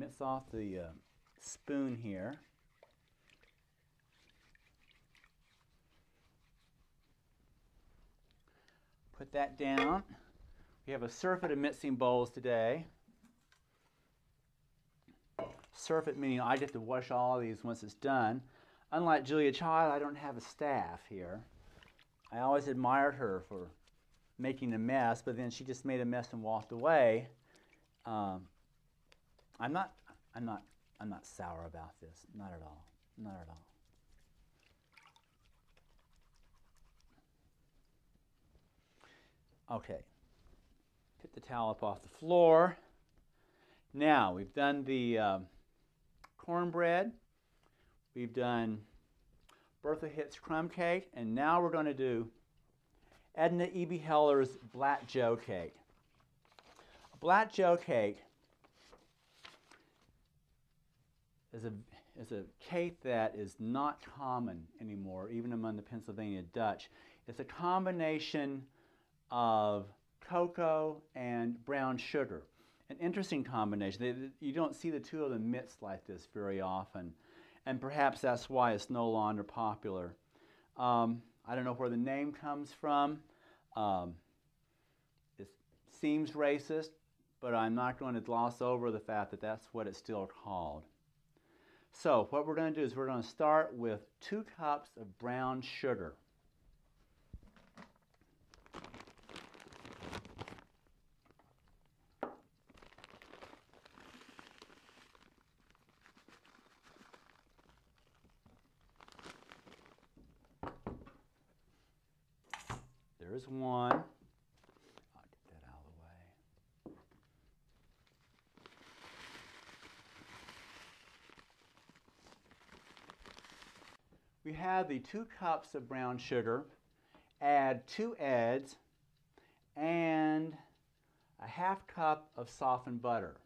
Mix off the spoon here. Put that down. We have a surfeit of mixing bowls today. Surfeit meaning I get to wash all of these once it's done. Unlike Julia Child, I don't have a staff here. I always admired her for making a mess, but then she just made a mess and walked away. I'm not sour about this. Not at all. Not at all. Okay. Pick the towel up off the floor. Now we've done the cornbread. We've done Bertha Hitt's crumb cake, and now we're going to do Edna E.B. Heller's Black Joe cake. A Black Joe cake is a cake that is not common anymore, even among the Pennsylvania Dutch. It's a combination of cocoa and brown sugar. An interesting combination. You don't see the two of them mixed like this very often, and perhaps that's why it's no longer popular. I don't know where the name comes from. It seems racist, but I'm not going to gloss over the fact that that's what it's still called. So what we're going to do is we're going to start with 2 cups of brown sugar. There's one. I'll get that out of the way. We have the 2 cups of brown sugar. Add 2 eggs and a ½ cup of softened butter.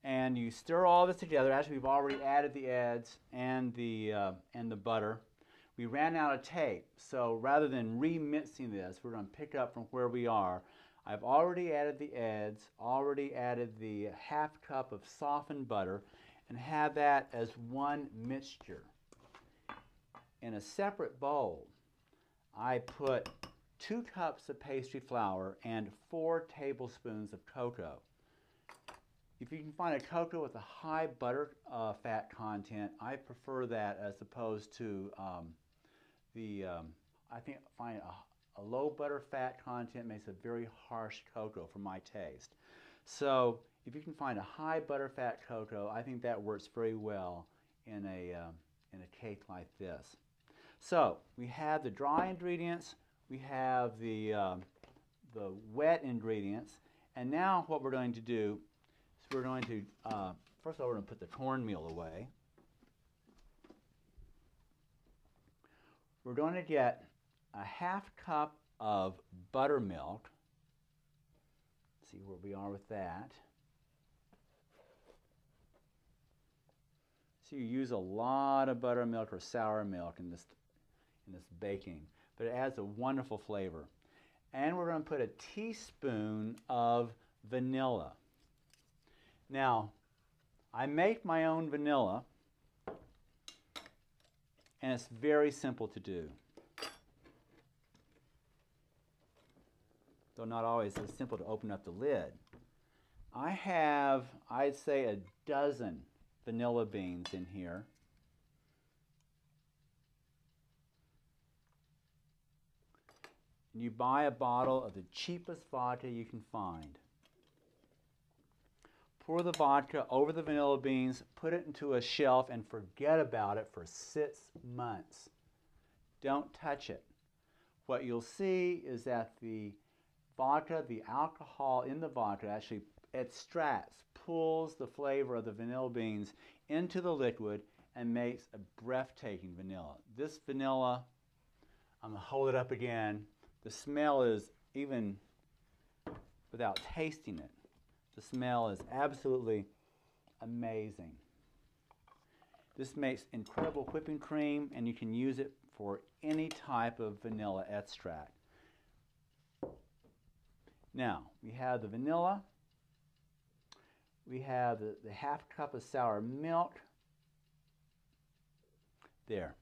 And you stir all this together. Actually, we've already added the eggs and the butter. We ran out of tape, so rather than remixing this, we're going to pick up from where we are. I've already added the eggs, already added the ½ cup of softened butter, and have that as one mixture. In a separate bowl, I put 2 cups of pastry flour and 4 tablespoons of cocoa. If you can find a cocoa with a high butter fat content, I prefer that as opposed to I think find a low butter fat content makes a very harsh cocoa for my taste. So if you can find a high butter fat cocoa, I think that works very well in a cake like this. So we have the dry ingredients, we have the wet ingredients, and now what we're going to do is we're going to first of all we're going to put the cornmeal away. We're going to get a ½ cup of buttermilk. See where we are with that. So you use a lot of buttermilk or sour milk in this baking, but it adds a wonderful flavor. And we're going to put a teaspoon of vanilla. Now, I make my own vanilla, and it's very simple to do. Though not always as simple to open up the lid. I have, I'd say, a dozen vanilla beans in here. You buy a bottle of the cheapest vodka you can find. Pour the vodka over the vanilla beans, put it into a shelf, and forget about it for 6 months. Don't touch it. What you'll see is that the vodka, the alcohol in the vodka actually extracts, pulls the flavor of the vanilla beans into the liquid and makes a breathtaking vanilla. This vanilla, I'm going to hold it up again. The smell is, even without tasting it, the smell is absolutely amazing. This makes incredible whipping cream, and you can use it for any type of vanilla extract. Now, we have the vanilla. we have the half cup of sour milk. There.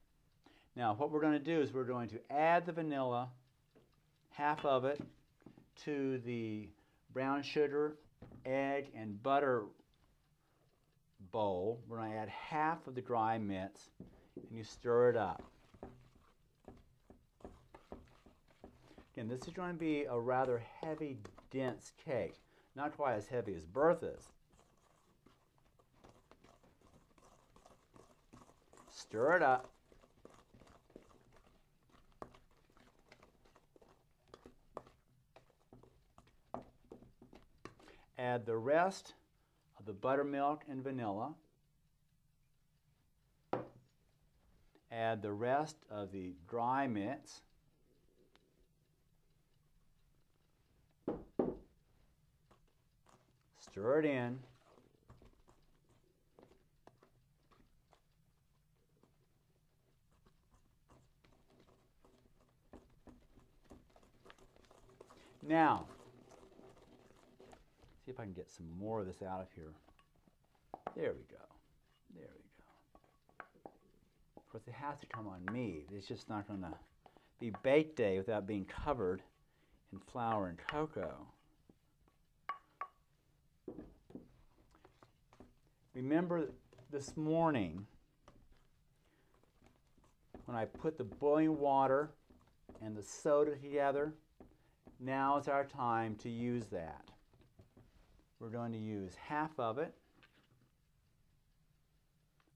Now what we're going to do is we're going to add the vanilla, half of it, to the brown sugar, egg, and butter bowl. We're going to add half of the dry mix, and you stir it up. Again, this is going to be a rather heavy, dense cake. Not quite as heavy as Bertha's. Stir it up. Add the rest of the buttermilk and vanilla. Add the rest of the dry mix. Stir it in. Now, see if I can get some more of this out of here. There we go. There we go. Of course, it has to come on me. It's just not going to be bake day without being covered in flour and cocoa. Remember this morning when I put the boiling water and the soda together? Now is our time to use that. We're going to use half of it.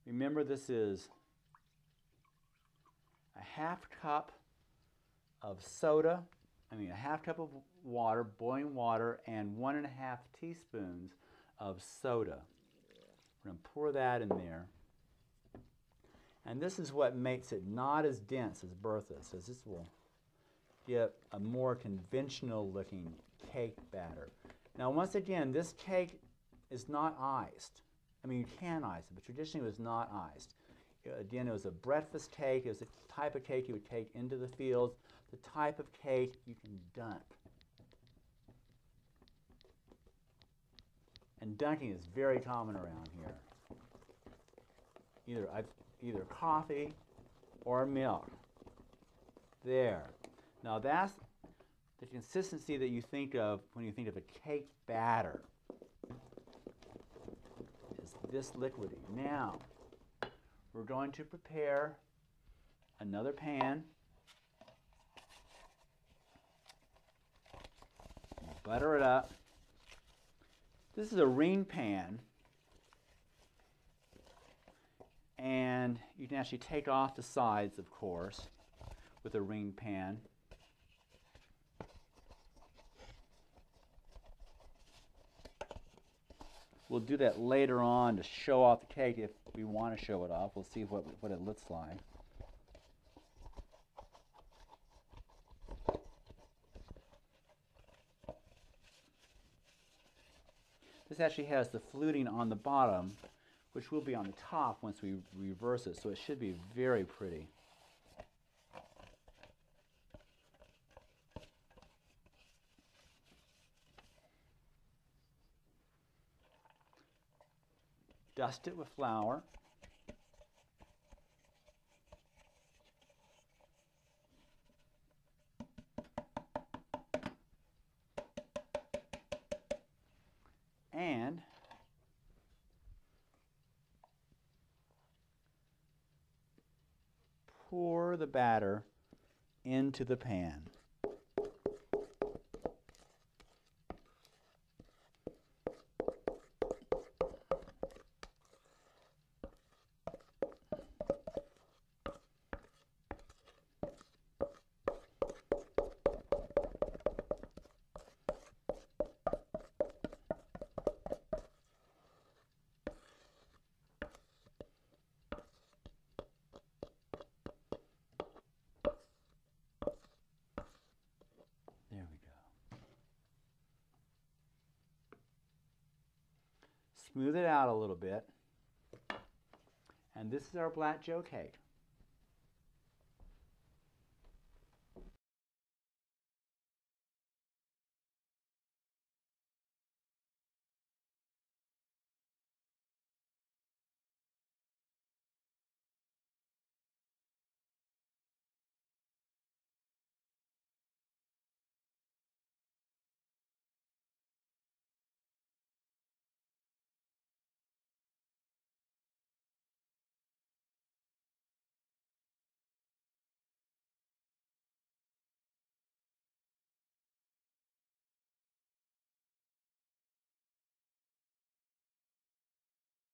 Remember, this is a half cup of soda, a half cup of water, boiling water, and 1.5 teaspoons of soda. We're going to pour that in there. And this is what makes it not as dense as Bertha's, so this will get a more conventional looking cake batter. Now once again, this cake is not iced. You can ice it, but traditionally it was not iced. Again, it was a breakfast cake. It was the type of cake you would take into the fields, the type of cake you can dunk. And dunking is very common around here. Either coffee or milk. There. Now that's the consistency that you think of when you think of a cake batter. Is this liquidy. Now, we're going to prepare another pan. Butter it up. This is a ring pan. And you can actually take off the sides, of course, with a ring pan. We'll do that later on to show off the cake if we want to show it off. We'll see what it looks like. This actually has the fluting on the bottom, which will be on the top once we reverse it, so it should be very pretty. Dust it with flour. And pour the batter into the pan. There we go. Smooth it out a little bit. And this is our Black Joe cake.